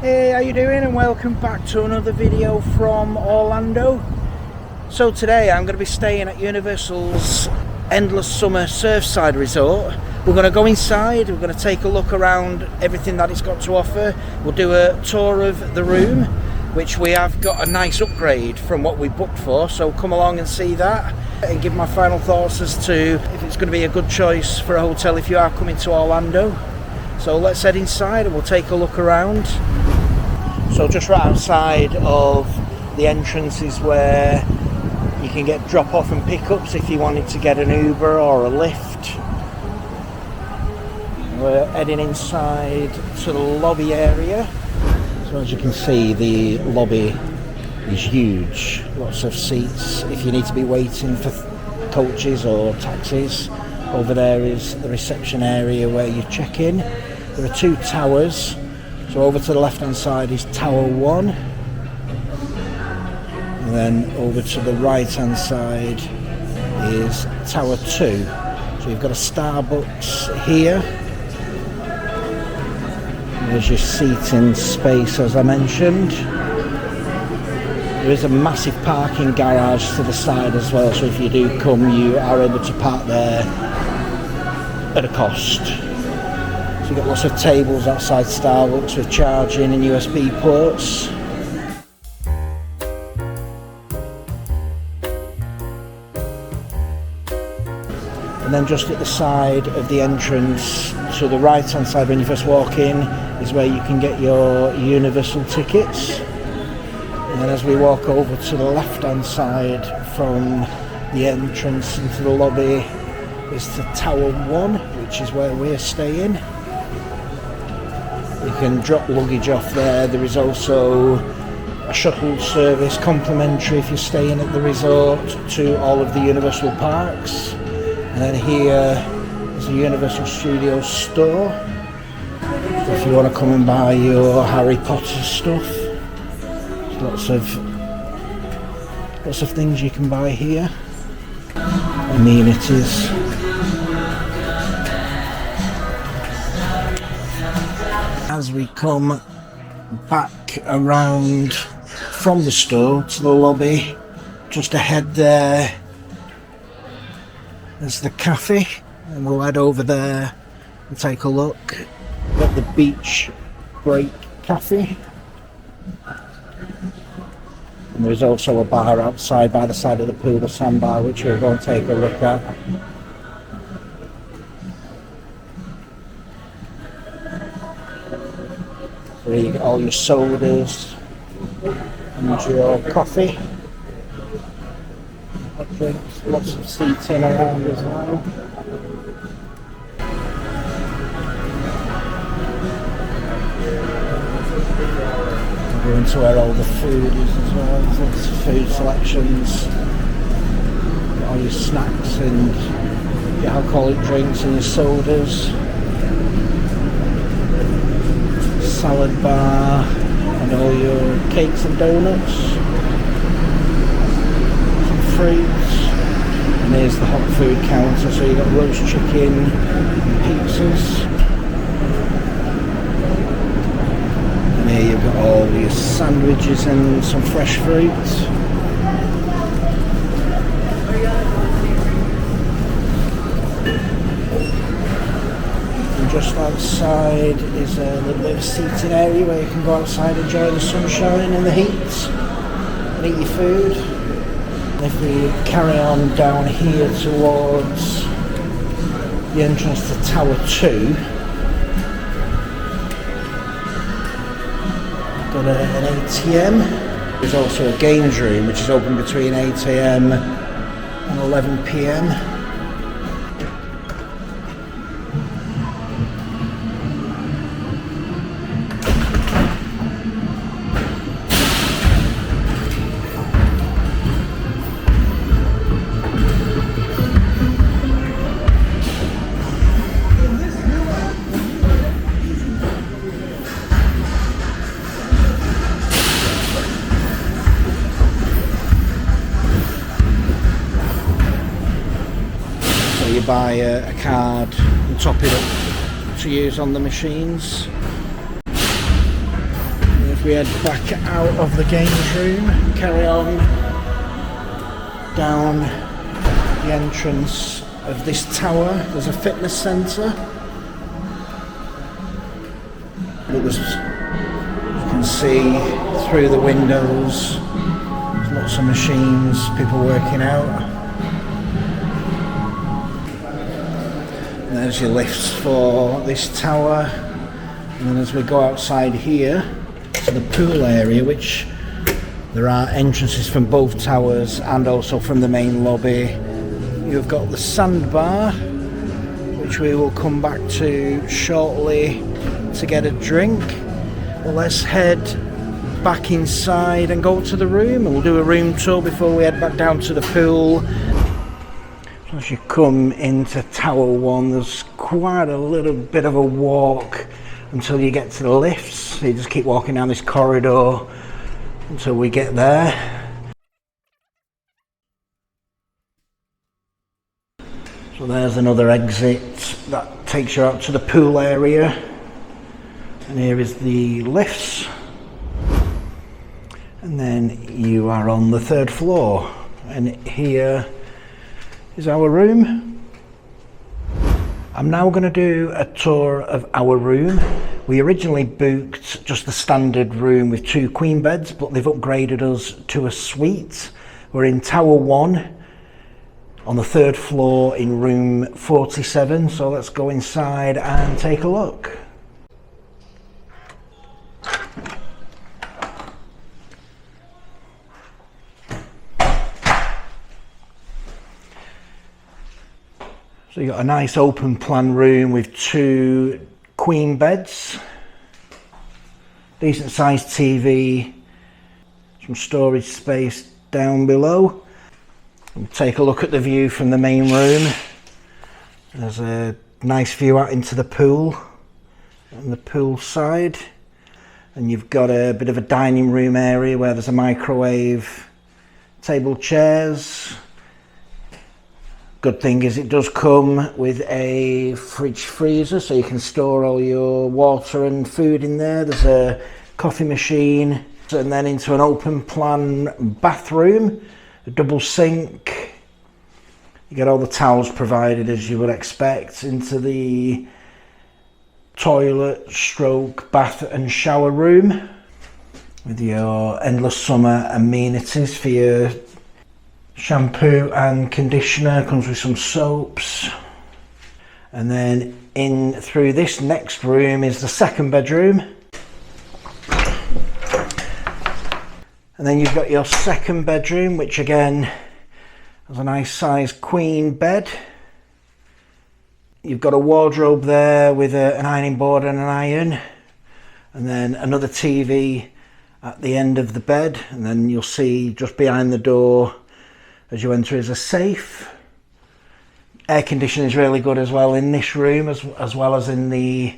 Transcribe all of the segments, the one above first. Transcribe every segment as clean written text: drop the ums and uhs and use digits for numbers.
Hey, how you doing? And welcome back to another video from Orlando. So today I'm going to be staying at Universal's Endless Summer Surfside Resort. We're going to go inside, we're going to take a look around everything that it's got to offer. We'll do a tour of the room, which we have got a nice upgrade from what we booked for, so come along and see that and give my final thoughts as to if it's going to be a good choice for a hotel if you are coming to Orlando. So let's head inside and we'll take a look around. So just right outside of the entrance is where you can get drop-off and pick-ups if you wanted to get an Uber or a Lyft. We're heading inside to the lobby area. So as you can see, the lobby is huge. Lots of seats if you need to be waiting for coaches or taxis. Over there is the reception area where you check in. There are two towers. So over to the left hand side is Tower 1. And then over to the right hand side is Tower 2. So you've got a Starbucks here. There's your seating space as I mentioned. There is a massive parking garage to the side as well, so if you do come you are able to park there at a cost. So you've got lots of tables outside Starbucks with charging and USB ports. And then just at the side of the entrance to the right hand side when you first walk in is where you can get your Universal tickets. And then as we walk over to the left hand side from the entrance into the lobby is the Tower 1, which is where we're staying. You can drop luggage off there. There is also a shuttle service complimentary if you're staying at the resort to all of the Universal parks. And then here is a Universal Studios store. So if you want to come and buy your Harry Potter stuff, there's lots of things you can buy here. Amenities. As we come back around from the store to the lobby, just ahead there is the cafe, and we'll head over there and take a look at the Beach Break Cafe. And there's also a bar outside by the side of the pool, the sandbar, which we'll go and take a look at. So you get all your sodas and your coffee. Hot drinks, lots of seating around as well. We'll go into where all the food is as well. There's lots of food selections. Got all your snacks and your alcoholic drinks and your sodas. Salad bar and all your cakes and donuts, some fruits, and here's the hot food counter. So you've got roast chicken and pizzas, and here you've got all your sandwiches and some fresh fruit. Just outside is a little bit of a seating area where you can go outside and enjoy the sunshine and the heat and eat your food. And if we carry on down here towards the entrance to Tower 2, got an ATM. There's also a games room which is open between 8 AM and 11 PM. Buy a card and top it up to use on the machines. we head back out of the games room, carry on down the entrance of this tower. There's a fitness centre. As you can see through the windows, there's lots of machines, people working out. And there's your lifts for this tower. And then as we go outside here to the pool area, which there are entrances from both towers and also from the main lobby, you've got the sandbar, which we will come back to shortly to get a drink. But let's head back inside and go to the room, and we'll do a room tour before we head back down to the pool. So as you come into Tower 1, there's quite a little bit of a walk until you get to the lifts. So you just keep walking down this corridor until we get there. So there's another exit that takes you out to the pool area. And here is the lifts. And then you are on the 3rd floor. And here is our room. I'm now going to do a tour of our room. We originally booked just the standard room with 2 queen beds, but they've upgraded us to a suite. We're in Tower 1 on the 3rd floor in room 47. So let's go inside and take a look. So you've got a nice open plan room with 2 queen beds, decent sized TV, some storage space down below. We'll take a look at the view from the main room. There's a nice view out into the pool and the pool side. And you've got a bit of a dining room area where there's a microwave, table, chairs. Good thing is it does come with a fridge freezer, so you can store all your water and food in there. There's a coffee machine, and then into an open plan bathroom, a double sink. You get all the towels provided as you would expect. Into the toilet stroke bath and shower room with your endless summer amenities for your shampoo and conditioner. Comes with some soaps. And then in through this next room is the 2nd bedroom. And then you've got your 2nd bedroom, which again has a nice sized queen bed. You've got a wardrobe there with an ironing board and an iron. And then another TV at the end of the bed. And then you'll see just behind the door as you enter is a safe. Air conditioning is really good as well in this room as well as in the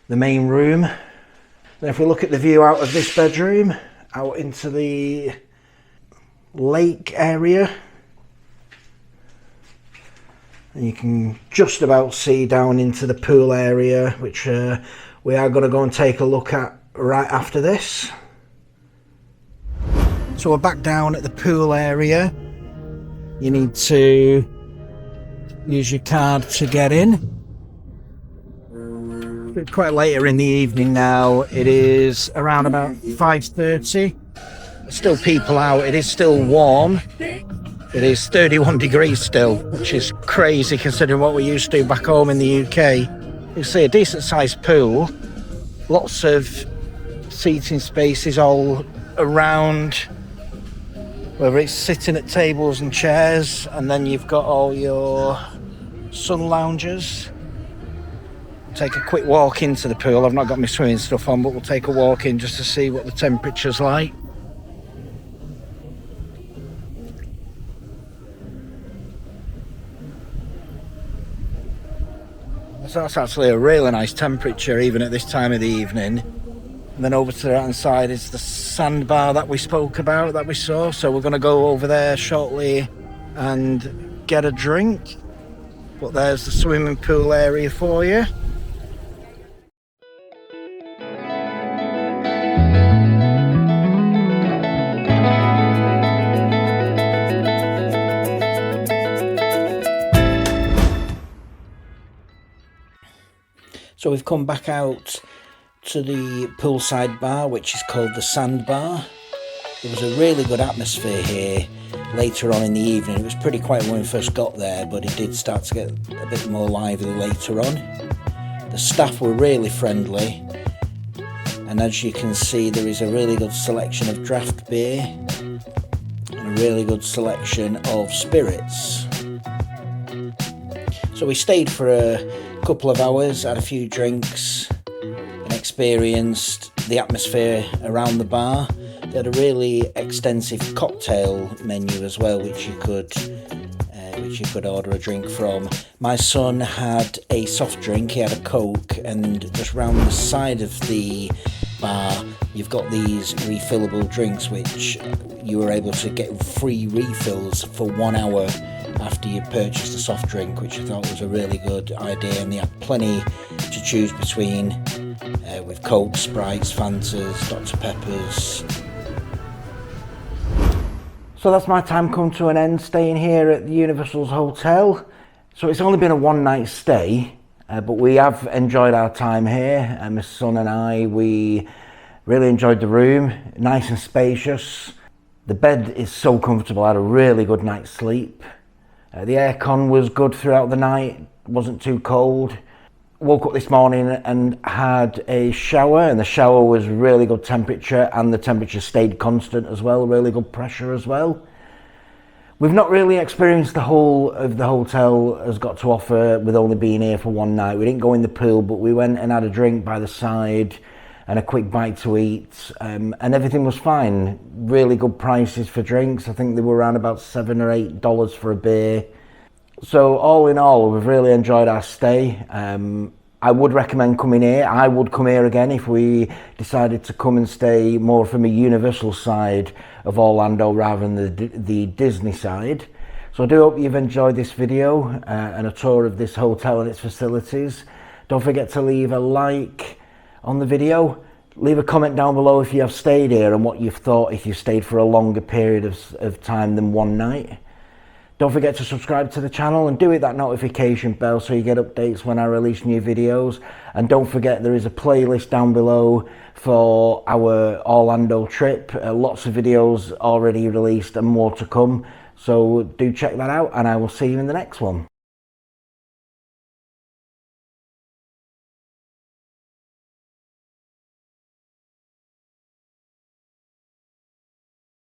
main room. Then if we look at the view out of this bedroom, out into the lake area, and you can just about see down into the pool area, which we are going to go and take a look at right after this. So we're back down at the pool area. You need to use your card to get in. It's quite later in the evening now. It is around about 5:30. There's still people out. It is still warm. It is 31 degrees still, which is crazy considering what we used to back home in the UK. You see a decent sized pool, lots of seating spaces all around, whether it's sitting at tables and chairs, and then you've got all your sun loungers. Take a quick walk into the pool. I've not got my swimming stuff on, but we'll take a walk in just to see what the temperature's like. So that's actually a really nice temperature even at this time of the evening. And then over to the right hand side is the sandbar that we spoke about, that we saw. So we're going to go over there shortly and get a drink. But there's the swimming pool area for you. So we've come back out to the poolside bar, which is called the Sandbar. There was a really good atmosphere here later on in the evening. It was pretty quiet when we first got there, but it did start to get a bit more lively later on. The staff were really friendly, and as you can see, there is a really good selection of draft beer and a really good selection of spirits. So we stayed for a couple of hours, had a few drinks and experienced the atmosphere around the bar. They had a really extensive cocktail menu as well, which you could order a drink from. My son had a soft drink, he had a Coke, and just round the side of the bar you've got these refillable drinks which you were able to get free refills for 1 hour after you purchased a soft drink, which I thought was a really good idea, and they had plenty to choose between with Coke, Sprites, Fantas, Dr Peppers. So that's my time come to an end staying here at the Universal's Hotel. So it's only been a one night stay, but we have enjoyed our time here. My son and I, we really enjoyed the room, nice and spacious. The bed is so comfortable, I had a really good night's sleep. The aircon was good throughout the night, wasn't too cold. Woke up this morning and had a shower, and the shower was really good temperature, and the temperature stayed constant as well, really good pressure as well. We've not really experienced the whole of the hotel has got to offer with only being here for one night. We didn't go in the pool, but we went and had a drink by the side and a quick bite to eat, and everything was fine. Really good prices for drinks. I think they were around about $7 or $8 for a beer. So all in all, we've really enjoyed our stay. I would recommend coming here. I would come here again if we decided to come and stay more from a Universal side of Orlando rather than the Disney side. So I do hope you've enjoyed this video and a tour of this hotel and its facilities. Don't forget to leave a like on the video. Leave a comment down below if you have stayed here and what you've thought if you stayed for a longer period of time than one night. Don't forget to subscribe to the channel and do hit that notification bell so you get updates when I release new videos. And don't forget there is a playlist down below for our Orlando trip. Lots of videos already released and more to come. So do check that out, and I will see you in the next one.